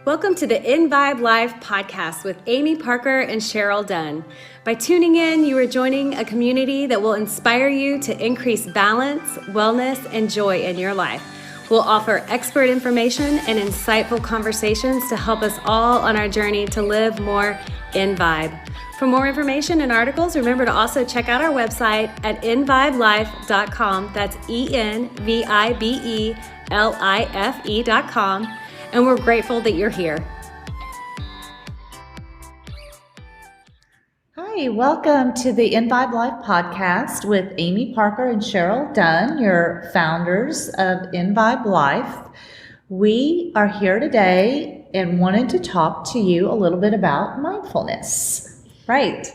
Welcome to the EnVibe Life Podcast with Amy Parker and Cheryl Dunn. By tuning in, you are joining a community that will inspire you to increase balance, wellness, and joy in your life. We'll offer expert information and insightful conversations to help us all on our journey to live more in vibe. For more information and articles, remember to also check out our website at envibelife.com. That's EnVibelife.com. And we're grateful that you're here. Hi, welcome to the EnVibe Life Podcast with Amy Parker and Cheryl Dunn, your founders of EnVibe Life. We are here today and wanted to talk to you a little bit about mindfulness. Right.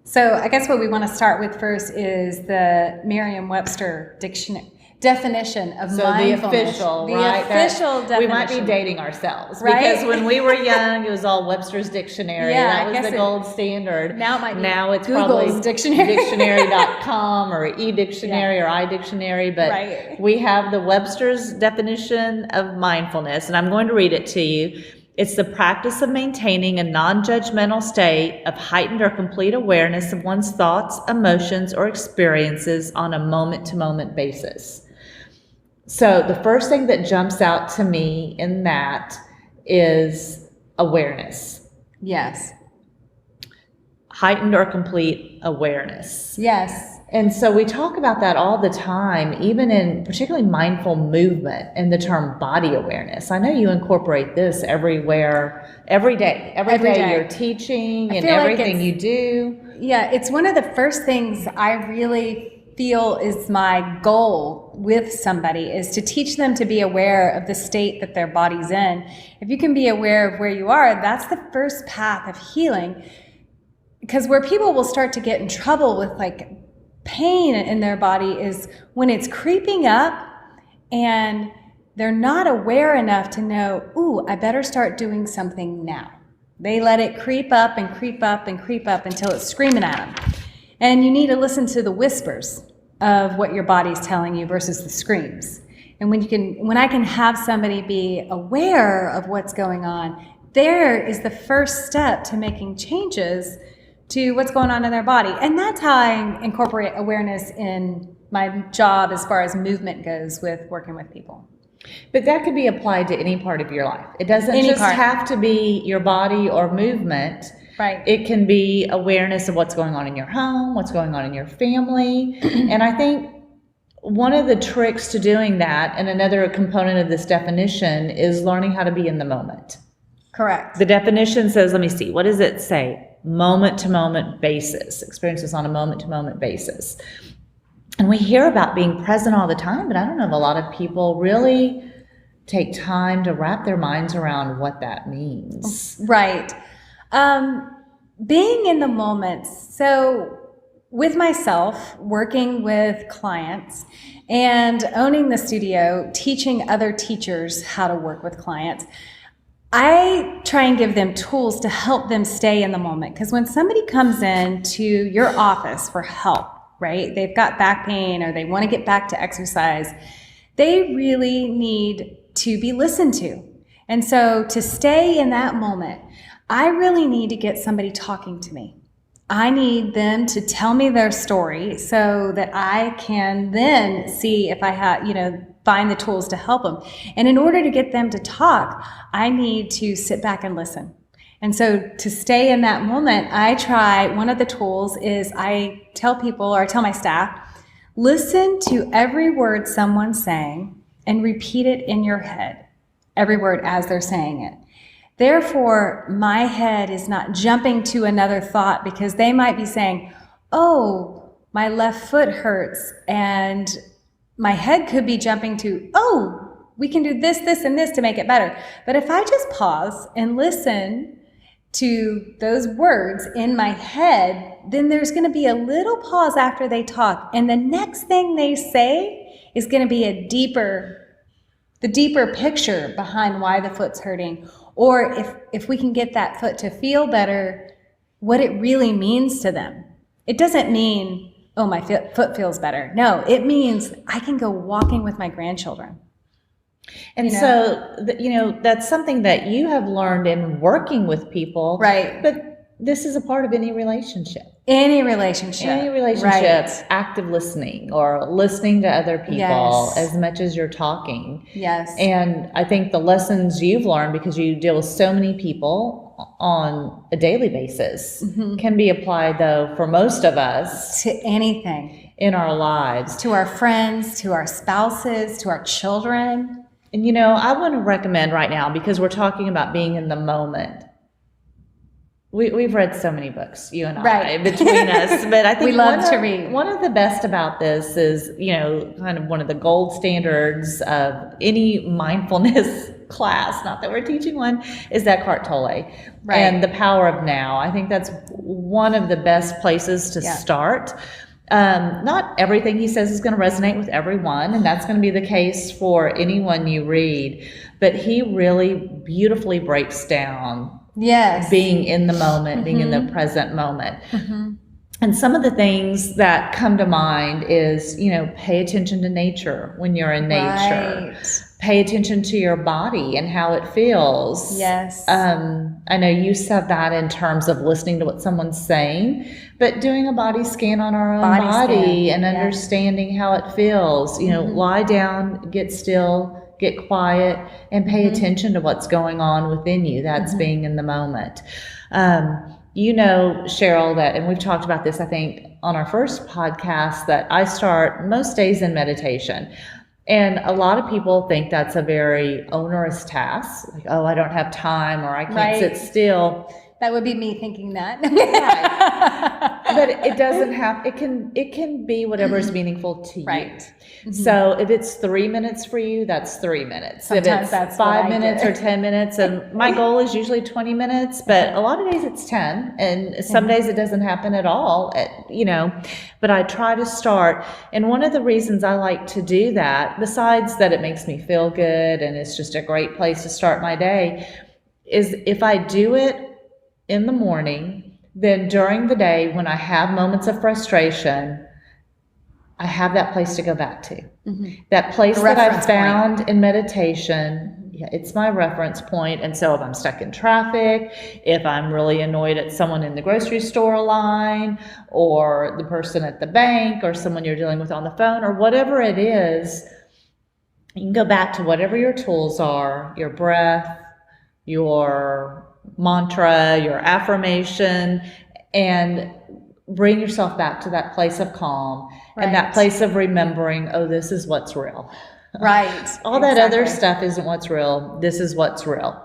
So I guess what we want to start with first is the Merriam-Webster dictionary. Definition of mindfulness. The official definition. We might be dating ourselves, right? Because when we were young, it was all Webster's Dictionary. Yeah, that was the gold standard. Now it might be it's Google's probably dictionary. dictionary.com or eDictionary or iDictionary, but we have the Webster's definition of mindfulness, and I'm going to read it to you. It's the practice of maintaining a non-judgmental state of heightened or complete awareness of one's thoughts, emotions, or experiences on a moment-to-moment basis. So the first thing that jumps out to me in that is awareness. Yes. Heightened or complete awareness. Yes. And so we talk about that all the time, even in particularly mindful movement and the term body awareness. I know you incorporate this everywhere, every day. Every day you're teaching and everything you do. Yeah, it's one of the first things I really feel is my goal with somebody is to teach them to be aware of the state that their body's in. If you can be aware of where you are, that's the first path of healing. Because where people will start to get in trouble with like pain in their body is when it's creeping up and they're not aware enough to know, ooh, I better start doing something now. They let it creep up and creep up and creep up until it's screaming at them. And you need to listen to the whispers of what your body's telling you versus the screams. And when I can have somebody be aware of what's going on, there is the first step to making changes to what's going on in their body. And that's how I incorporate awareness in my job as far as movement goes with working with people. But that could be applied to any part of your life. It doesn't have to be your body or movement. Right. It can be awareness of what's going on in your home, what's going on in your family. And I think one of the tricks to doing that, and another component of this definition, is learning how to be in the moment. Correct. The definition says, let me see, what does it say? Moment-to-moment basis, experiences on a moment-to-moment basis. And we hear about being present all the time, but I don't know if a lot of people really take time to wrap their minds around what that means. Right. Being in the moment. So with myself, working with clients and owning the studio, teaching other teachers how to work with clients, I try and give them tools to help them stay in the moment. Because when somebody comes in to your office for help, right, they've got back pain or they want to get back to exercise, they really need to be listened to. And so to stay in that moment, I really need to get somebody talking to me. I need them to tell me their story so that I can then see if I have, find the tools to help them. And in order to get them to talk, I need to sit back and listen. And so to stay in that moment, one of the tools is I tell people or I tell my staff, listen to every word someone's saying and repeat it in your head, every word as they're saying it. Therefore, my head is not jumping to another thought because they might be saying, oh, my left foot hurts. And my head could be jumping to, oh, we can do this, this, and this to make it better. But if I just pause and listen to those words in my head, then there's going to be a little pause after they talk. And the next thing they say is going to be the deeper picture behind why the foot's hurting. Or if we can get that foot to feel better, what it really means to them. It doesn't mean, oh, my foot feels better. No, it means I can go walking with my grandchildren. And so, that's something that you have learned in working with people. Right. But this is a part of any relationship. Any relationship. Right. Active listening or listening to other people Yes. as much as you're talking. Yes. And I think the lessons you've learned, because you deal with so many people on a daily basis, can be applied, though, for most of us. To anything. In our lives. To our friends, to our spouses, to our children. And I want to recommend right now, because we're talking about being in the moment. We've read so many books, you and I, between us, but I think we love to read. One of the best about this is, kind of one of the gold standards of any mindfulness class, not that we're teaching one, is Eckhart Tolle. Right. And the power of now. I think that's one of the best places to start. Not everything he says is going to resonate with everyone, and that's going to be the case for anyone you read, but he really beautifully breaks down being in the moment, being in the present moment. And some of the things that come to mind is, pay attention to nature when you're in nature. Right. Pay attention to your body and how it feels. Yes. I know you said that in terms of listening to what someone's saying, but doing a body scan on our own body and understanding how it feels. Lie down, get still, get quiet, and pay attention to what's going on within you. That's being in the moment. Cheryl, that, and we've talked about this, I think, on our first podcast, that I start most days in meditation. And a lot of people think that's a very onerous task. Like, oh, I don't have time, or I can't sit still. That would be me thinking that. Right. But it doesn't have, it can be whatever is meaningful to you. Right. So if it's 3 minutes for you, that's 3 minutes. Sometimes if it's that's 5 minutes or 10 minutes, and my goal is usually 20 minutes, but a lot of days it's 10, and some days it doesn't happen at all, but I try to start. And one of the reasons I like to do that, besides that it makes me feel good and it's just a great place to start my day, is if I do it in the morning, then during the day when I have moments of frustration, I have that place to go back to. That place that I've found in meditation, it's my reference point. And so if I'm stuck in traffic, if I'm really annoyed at someone in the grocery store line, or the person at the bank, or someone you're dealing with on the phone, or whatever it is, you can go back to whatever your tools are, your breath, your mantra, your affirmation, and bring yourself back to that place of calm and that place of remembering, oh, this is what's real. Right. All that other stuff isn't what's real. This is what's real.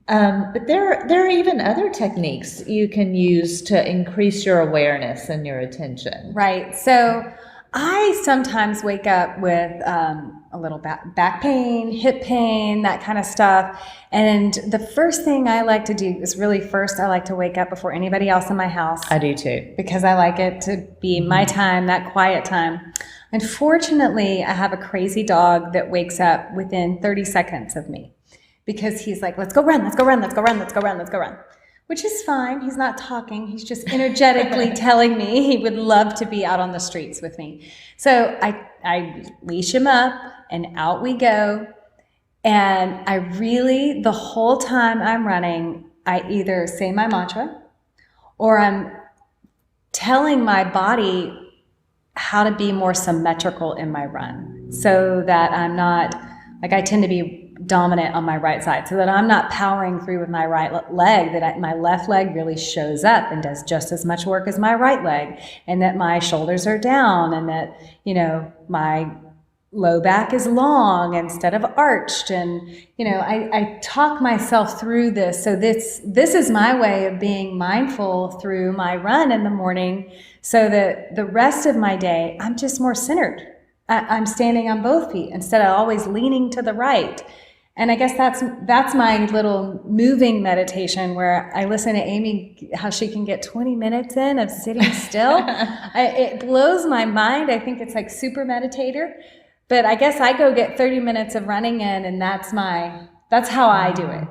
But there are even other techniques you can use to increase your awareness and your attention. Right. So I sometimes wake up with a little back pain, hip pain, that kind of stuff. And the first thing I like to do is I like to wake up before anybody else in my house. I do too. Because I like it to be my time, that quiet time. Unfortunately, I have a crazy dog that wakes up within 30 seconds of me, because he's like, let's go run, let's go run, let's go run, let's go run, let's go run. Which is fine. He's not talking. He's just energetically telling me he would love to be out on the streets with me. So I leash him up and out we go. And the whole time I'm running, I either say my mantra or I'm telling my body how to be more symmetrical in my run, so that I'm not, I tend to be dominant on my right side, so that I'm not powering through with my right leg, that my left leg really shows up and does just as much work as my right leg, and that my shoulders are down, and that, my low back is long instead of arched. And, I talk myself through this. So this is my way of being mindful through my run in the morning, so that the rest of my day, I'm just more centered. I'm standing on both feet instead of always leaning to the right. And I guess that's my little moving meditation, where I listen to Amy, how she can get 20 minutes in of sitting still. It blows my mind. I think it's like super meditator. But I guess I go get 30 minutes of running in, and that's how I do it.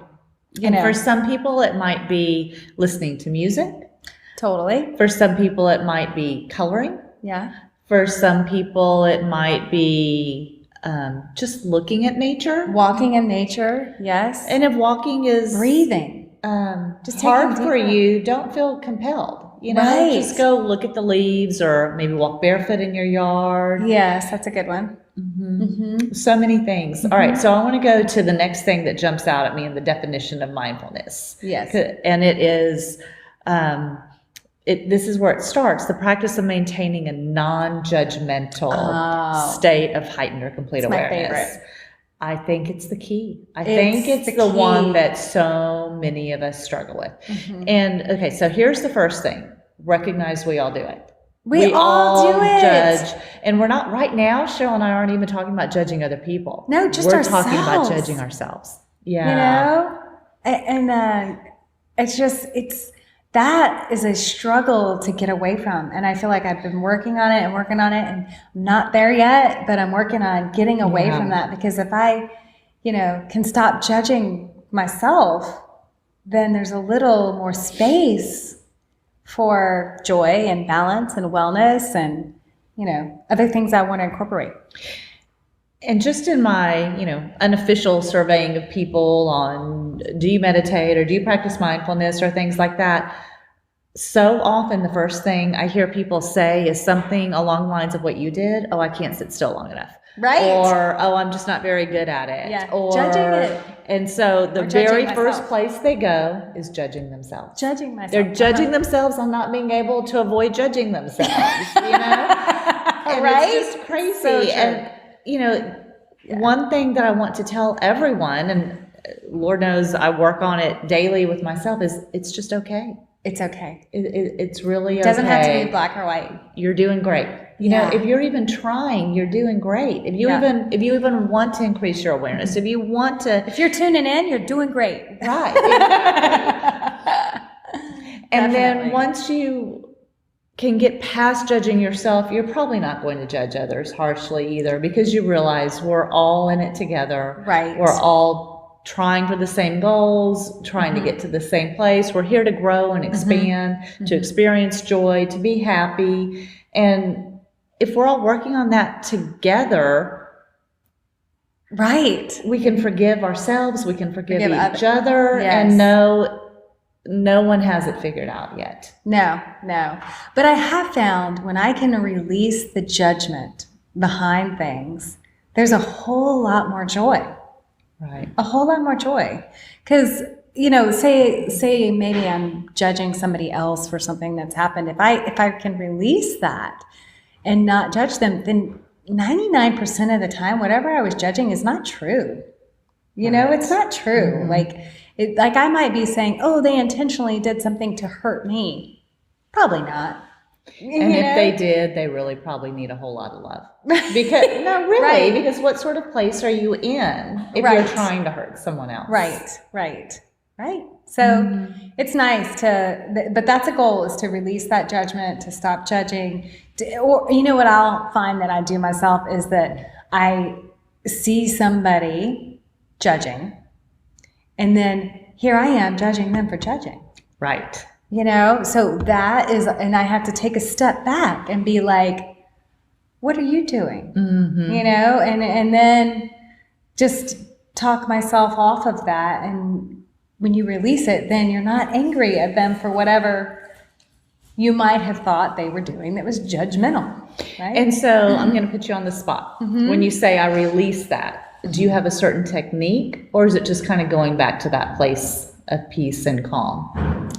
And for some people, it might be listening to music. Totally. For some people, it might be coloring. Yeah. For some people, it might be just looking at nature. Walking in nature, yes. And if walking is breathing, just hard for you, don't feel compelled. Right. Just go look at the leaves or maybe walk barefoot in your yard. Yes, that's a good one. So many things. All right, so I want to go to the next thing that jumps out at me in the definition of mindfulness. Yes. And it is, this is where it starts, the practice of maintaining a non-judgmental state of heightened or complete awareness. My favorite. I think it's the key. I think it's the one that so many of us struggle with. And okay, so here's the first thing. Recognize we all do it. We all do it. Judge. And we're not, right now, Cheryl and I aren't even talking about judging other people. No, just we're ourselves. Talking about judging ourselves. Yeah. And that is a struggle to get away from. And I feel like I've been working on it and I'm not there yet, but I'm working on getting away from that, because if I, can stop judging myself, then there's a little more space for joy and balance and wellness and, other things I want to incorporate. And just in my, unofficial surveying of people on, do you meditate or do you practice mindfulness or things like that? So often the first thing I hear people say is something along the lines of what you did. Oh, I can't sit still long enough. Right. Or, oh, I'm just not very good at it. Yeah. Or judging it. And so the very first place they go is judging themselves. Judging myself. They're judging themselves on not being able to avoid judging themselves, And right? It's just crazy. So true. And, one thing that I want to tell everyone, and Lord knows I work on it daily with myself, is it's just okay. It's okay. It's really okay. It doesn't have to be black or white. You're doing great. If you're even trying, you're doing great. If you even want to increase your awareness, if you're tuning in, you're doing great. Right. And then once you can get past judging yourself, you're probably not going to judge others harshly either, because you realize we're all in it together. Right. We're all trying for the same goals, trying to get to the same place. We're here to grow and expand, to experience joy, to be happy. And if we're all working on that together, right, we can forgive ourselves, we can forgive each other, and no one has it figured out yet. No. But I have found when I can release the judgment behind things, there's a whole lot more joy. Right. A whole lot more joy. Because, say maybe I'm judging somebody else for something that's happened. If I can release that and not judge them, then 99% of the time, whatever I was judging is not true. It's not true. Like I might be saying, oh, they intentionally did something to hurt me. Probably not. And if they did, they really probably need a whole lot of love. Because because what sort of place are you in if you're trying to hurt someone else? Right. So it's nice but that's a goal, is to release that judgment, to stop judging. Or what I'll find that I do myself is that I see somebody judging, and then here I am judging them for judging. Right. So that is, and I have to take a step back and be like, what are you doing? And then just talk myself off of that. And when you release it, then you're not angry at them for whatever you might have thought they were doing that was judgmental. Right? And so I'm going to put you on the spot. When you say I release that, do you have a certain technique, or is it just kind of going back to that place of peace and calm?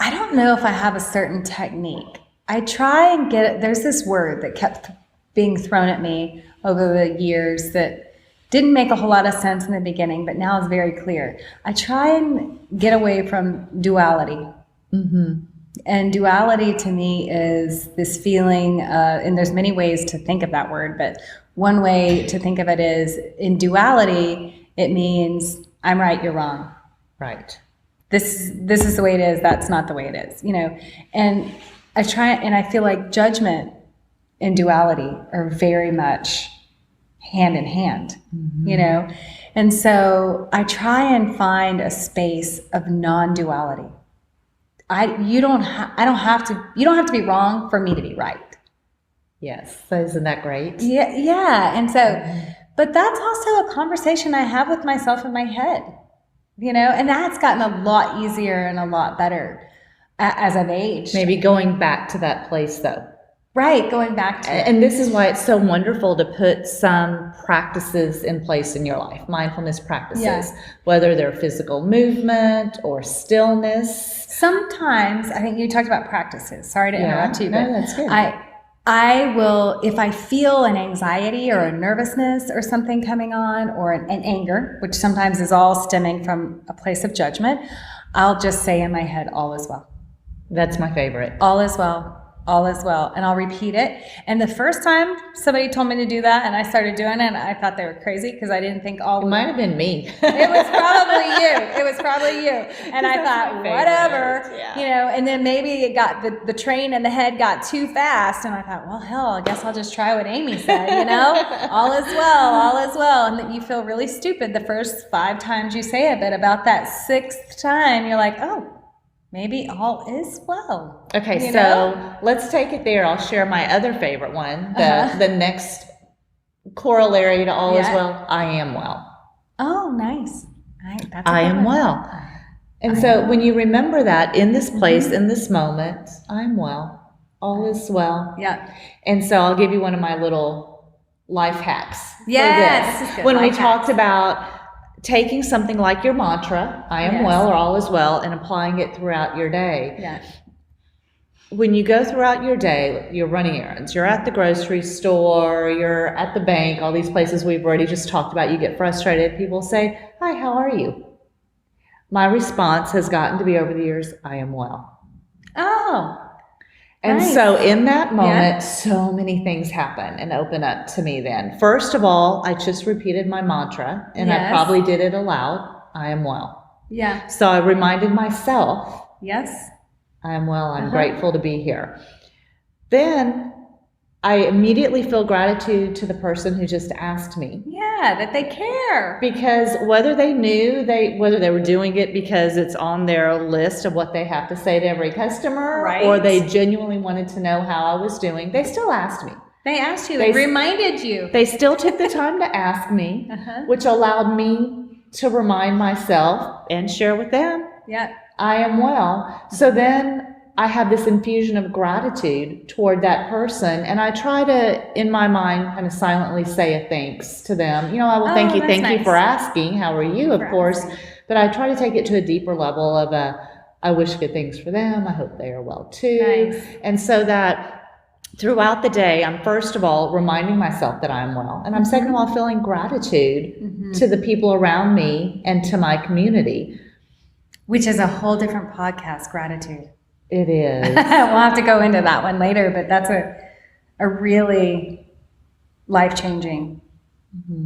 I don't know if I have a certain technique. I try and there's this word that kept being thrown at me over the years that didn't make a whole lot of sense in the beginning, but now is very clear. I try and get away from duality. And duality to me is this feeling, and there's many ways to think of that word, but one way to think of it is, in duality, it means I'm right, you're wrong. Right. This is the way it is, that's not the way it is, And I try, and I feel like judgment and duality are very much hand in hand, And so I try and find a space of non-duality. You don't have to be wrong for me to be right. Yes. So isn't that great? Yeah. Yeah. And so, but that's also a conversation I have with myself in my head, and that's gotten a lot easier and a lot better as I've aged. Maybe going back to that place though. Right, going back to it. And this is why it's so wonderful to put some practices in place in your life, mindfulness practices, whether they're physical movement or stillness. Sometimes, I think you talked about practices. Sorry to interrupt you, but no, that's good. I will, if I feel an anxiety or a nervousness or something coming on, or an anger, which sometimes is all stemming from a place of judgment, I'll just say in my head, all is well. That's my favorite. All is well. All is well. And I'll repeat it. And the first time somebody told me to do that and I started doing it, I thought they were crazy because I didn't think all. It might have been me. It was probably you. It was probably you. And I thought, whatever, and then maybe it got the train in the head got too fast. And I thought, well, hell, I guess I'll just try what Amy said, all is well, all is well. And then you feel really stupid the first 5 times you say it. But about that 6th time, you're like, oh, maybe all is well. Okay, so let's take it there. I'll share my other favorite one. The next corollary to all is well, I am well. Oh, nice. I am well. And so when you remember that in this place, in this moment, I'm well. All is well. Yeah. And so I'll give you one of my little life hacks. Yes. This is good. When we talked about taking something like your mantra, I am well or all is well, and applying it throughout your day. Yeah. When you go throughout your day, you're running errands, you're at the grocery store, you're at the bank, all these places we've already just talked about, you get frustrated, people say, hi, how are you? My response has gotten to be over the years, I am well. Oh. And so in that moment, so many things happen and open up to me then. First of all, I just repeated my mantra, and I probably did it aloud. I am well. Yeah. So I reminded myself. Yes. I am well. I'm grateful to be here. Then I immediately feel gratitude to the person who just asked me. Yeah, that they care. Because whether they knew, whether they were doing it because it's on their list of what they have to say to every customer, or they genuinely wanted to know how I was doing, they still asked me. They asked you, they reminded you. They still took the time to ask me, which allowed me to remind myself and share with them. Yeah. I am well. So then I have this infusion of gratitude toward that person, and I try to, in my mind, kind of silently say a thanks to them. I will thank you for asking. How are you, of course, but I try to take it to a deeper level of I wish good things for them. I hope they are well too. Nice. And so that throughout the day, I'm first of all reminding myself that I'm well, and I'm second of all feeling gratitude to the people around me and to my community. Which is a whole different podcast, gratitude. It is. We'll have to go into that one later, but that's a really life-changing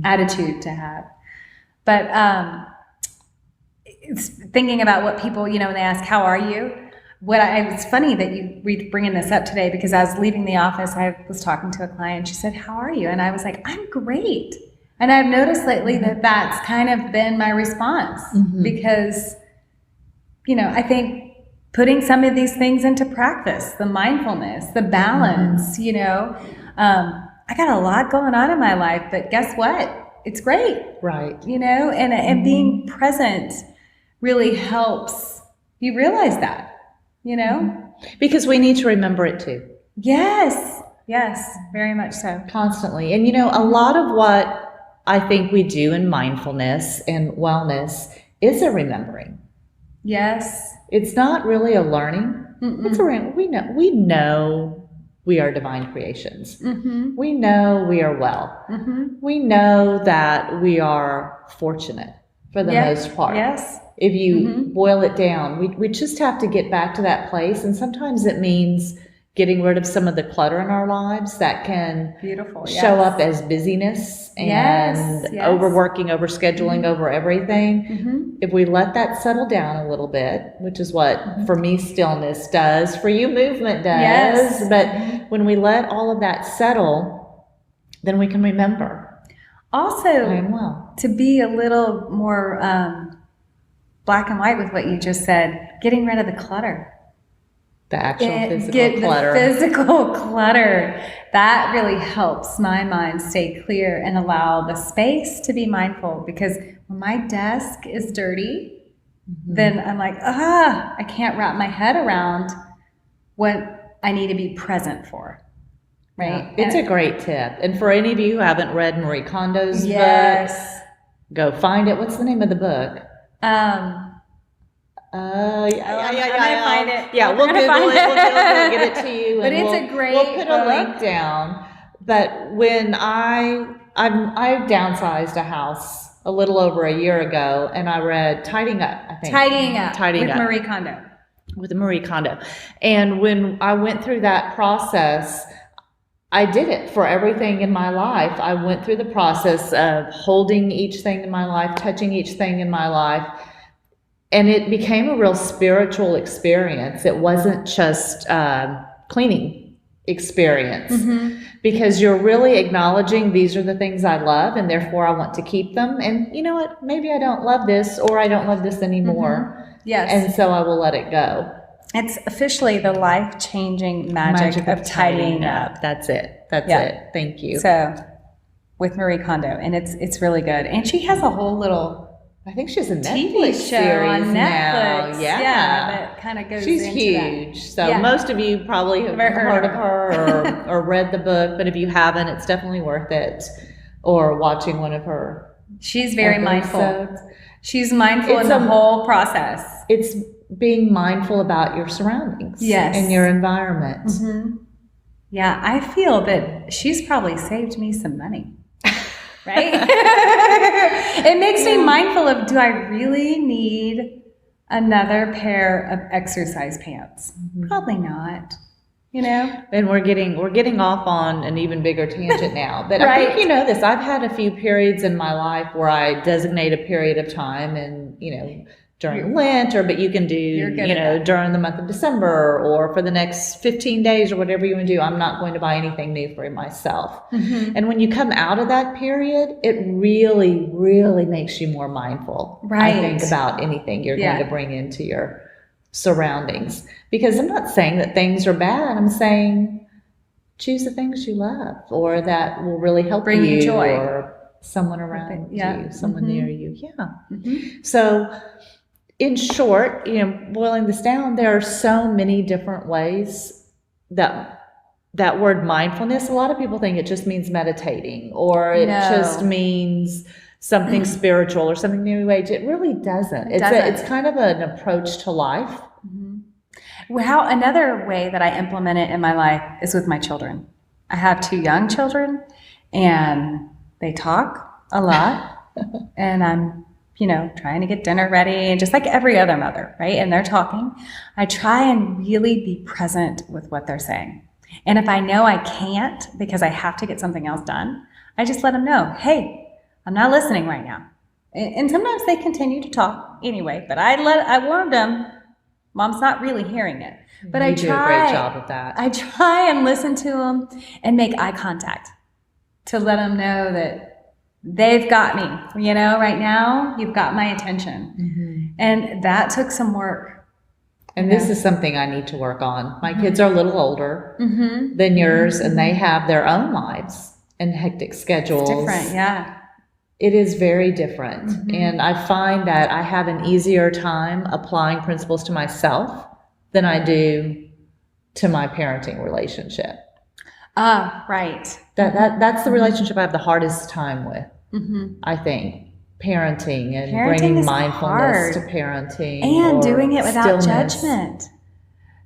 attitude to have. But it's thinking about what people, when they ask, how are you? It's funny that we're bringing this up today, because I was leaving the office, I was talking to a client, she said, how are you? And I was like, I'm great. And I've noticed lately that that's kind of been my response, because I think putting some of these things into practice, the mindfulness, the balance, I got a lot going on in my life, but guess what? It's great. Right. And being present really helps you realize that, Because we need to remember it too. Yes, very much so. Constantly. And a lot of what I think we do in mindfulness and wellness is a remembering. Yes. It's not really a learning. It's we know we are divine creations. We know we are well. We know that we are fortunate for the most part. Yes. If you boil it down, we just have to get back to that place. And sometimes it means getting rid of some of the clutter in our lives that can show up as busyness and overworking, overscheduling, over everything. If we let that settle down a little bit, which is what for me stillness does, for you movement does, but when we let all of that settle, then we can remember. Also, I am well. To be a little more black and white with what you just said, getting rid of the clutter. The actual physical get clutter. The physical clutter. That really helps my mind stay clear and allow the space to be mindful, because when my desk is dirty, then I'm like, I can't wrap my head around what I need to be present for. Right? Yeah, it's a great tip. And for any of you who haven't read Marie Kondo's yes. book, go find it. What's the name of the book? I'm gonna find it. Yeah, we'll Google it. We'll get it to you. But it's a great We'll put a book. link down. But when I downsized a house a little over a year ago, and I read Tidying Up, I think. Tidying Up with Marie Kondo. With Marie Kondo. And when I went through that process, I did it for everything in my life. I went through the process of holding each thing in my life, touching each thing in my life. And it became a real spiritual experience. It wasn't just cleaning experience, because you're really acknowledging these are the things I love, and therefore I want to keep them. And you know what? Maybe I don't love this, or I don't love this anymore. Yes. And so I will let it go. It's officially the life-changing magic of tidying up. That's it. That's it. Thank you. So with Marie Kondo, and it's really good. And she has a whole little, I think she's a TV Netflix show series on Netflix. now. Yeah, that kind of goes she's into huge. that. So most of you probably have heard of her or read the book, but if you haven't, it's definitely worth it. Or watching one of her. She's very episodes. Mindful. She's mindful in the whole process. It's being mindful about your surroundings. Yes. And your environment. Yeah, I feel that she's probably saved me some money. Right? It makes me mindful of, do I really need another pair of exercise pants? Probably not. You know? And we're getting off on an even bigger tangent now. But I think you know this. I've had a few periods in my life where I designate a period of time, and during Lent, but you can do, during the month of December, or for the next 15 days or whatever you want to do. I'm not going to buy anything new for myself. And when you come out of that period, it really, really makes you more mindful. Right. I think about anything you're going to bring into your surroundings. Because I'm not saying that things are bad. I'm saying choose the things you love, or that will really help bring you joy, or someone around you, someone near you. So in short, boiling this down, there are so many different ways that word mindfulness, a lot of people think it just means meditating, or it just means something spiritual or something new age. It really doesn't. It's kind of an approach to life. Well, another way that I implement it in my life is with my children. I have 2 young children, and they talk a lot, and I'm trying to get dinner ready, and just like every other mother, right? And they're talking. I try and really be present with what they're saying. And if I know I can't because I have to get something else done, I just let them know, hey, I'm not listening right now. And sometimes they continue to talk anyway, but I warned them, Mom's not really hearing it. But I try. You do a great job of that. I try and listen to them and make eye contact to let them know that they've got me, right now, you've got my attention. And that took some work. And this is something I need to work on. My kids are a little older than yours, and they have their own lives and hectic schedules. It's different, yeah. It is very different. And I find that I have an easier time applying principles to myself than I do to my parenting relationship. Right. That's the relationship I have the hardest time with. I think parenting and bringing mindfulness to parenting, and doing it without stillness. judgment.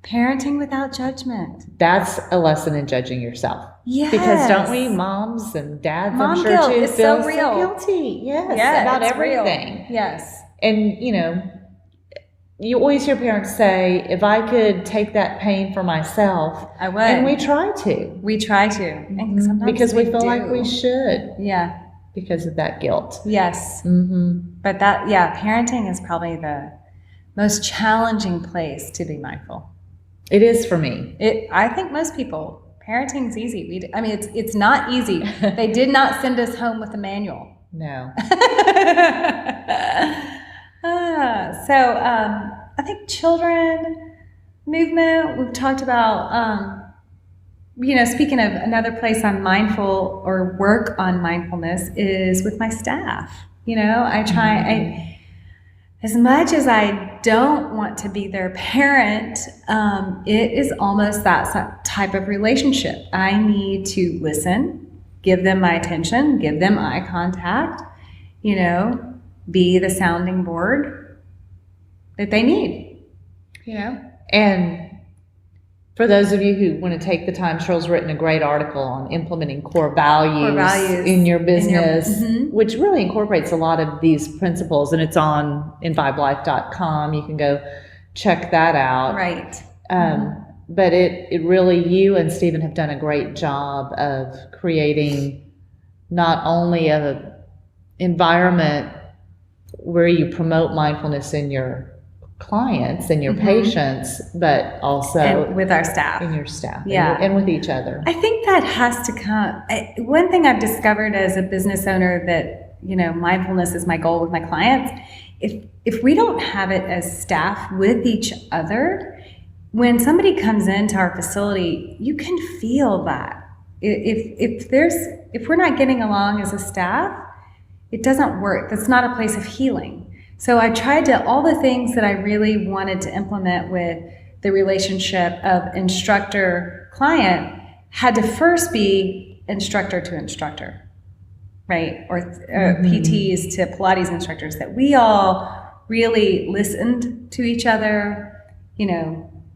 Parenting without judgment. That's a lesson in judging yourself. Yes. Because don't we, moms and dads, Mom I'm sure guilt too, is feel so real. guilty. Yes, about everything. Real. Yes. And you always hear parents say, if I could take that pain for myself, I would. And we try to. We try to. And sometimes because we feel like we should. Yeah. Because of that guilt. Yes. But parenting is probably the most challenging place to be mindful. It is for me. I think most people, parenting's easy. It's not easy. They did not send us home with a manual. No. So I think children, movement. We've talked about, speaking of another place I'm mindful or work on mindfulness is with my staff. I try, as much as I don't want to be their parent, it is almost that type of relationship. I need to listen, give them my attention, give them eye contact, be the sounding board that they need, And for those of you who want to take the time, Cheryl's written a great article on implementing core values in your business, which really incorporates a lot of these principles, and it's on EnVibeLife.com. You can go check that out. Right. But it really, you and Stephen have done a great job of creating not only an environment where you promote mindfulness in your clients and your patients, but also and with our staff, in your staff, and with each other. I think that has to come. One thing I've discovered as a business owner that mindfulness is my goal with my clients. If we don't have it as staff with each other, when somebody comes into our facility, you can feel that. If we're not getting along as a staff, it doesn't work. That's not a place of healing. So I tried all the things that I really wanted to implement with the relationship of instructor-client had to first be instructor to instructor, right? Or PTs to Pilates instructors, that we all really listened to each other,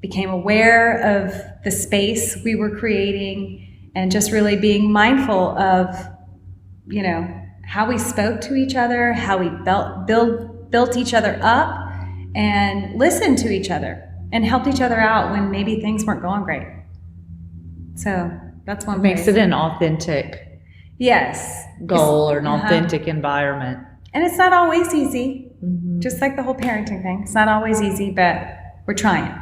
became aware of the space we were creating, and just really being mindful of, how we spoke to each other, how we built each other up, and listened to each other and helped each other out when maybe things weren't going great. So that's one makes it an authentic goal or an authentic environment. And it's not always easy, just like the whole parenting thing. It's not always easy, but we're trying,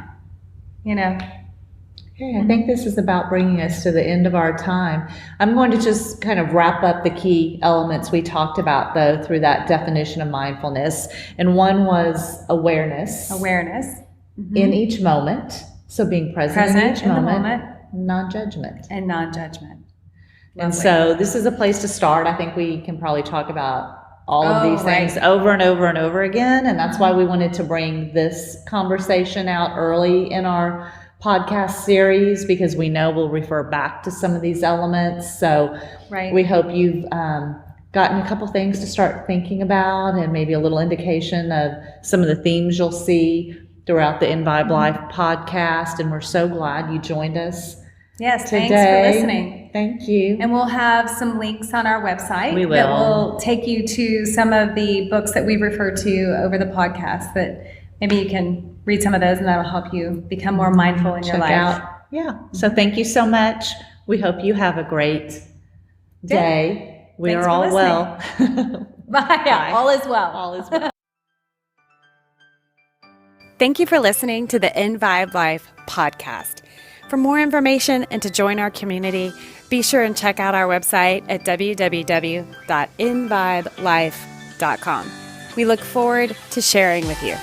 Okay, I think this is about bringing us to the end of our time. I'm going to just kind of wrap up the key elements we talked about, though, through that definition of mindfulness. And one was awareness. In each moment. So being present in each moment. Non-judgment. And non-judgment. And so this is a place to start. I think we can probably talk about all of these things over and over and over again. And that's why we wanted to bring this conversation out early in our podcast series, because we know we'll refer back to some of these elements. So we hope you've gotten a couple things to start thinking about, and maybe a little indication of some of the themes you'll see throughout the EnVibe Life podcast. And we're so glad you joined us. Yes, today. Thanks for listening. Thank you. And we'll have some links on our website that will take you to some of the books that we referred to over the podcast, that maybe you can read some of those, and that'll help you become more mindful in your life. Out. Yeah. So thank you so much. We hope you have a great day. We are all well. Bye. All is well. All is well. Thank you for listening to the EnVibe Life podcast. For more information and to join our community, be sure and check out our website at www.envibelife.com. We look forward to sharing with you.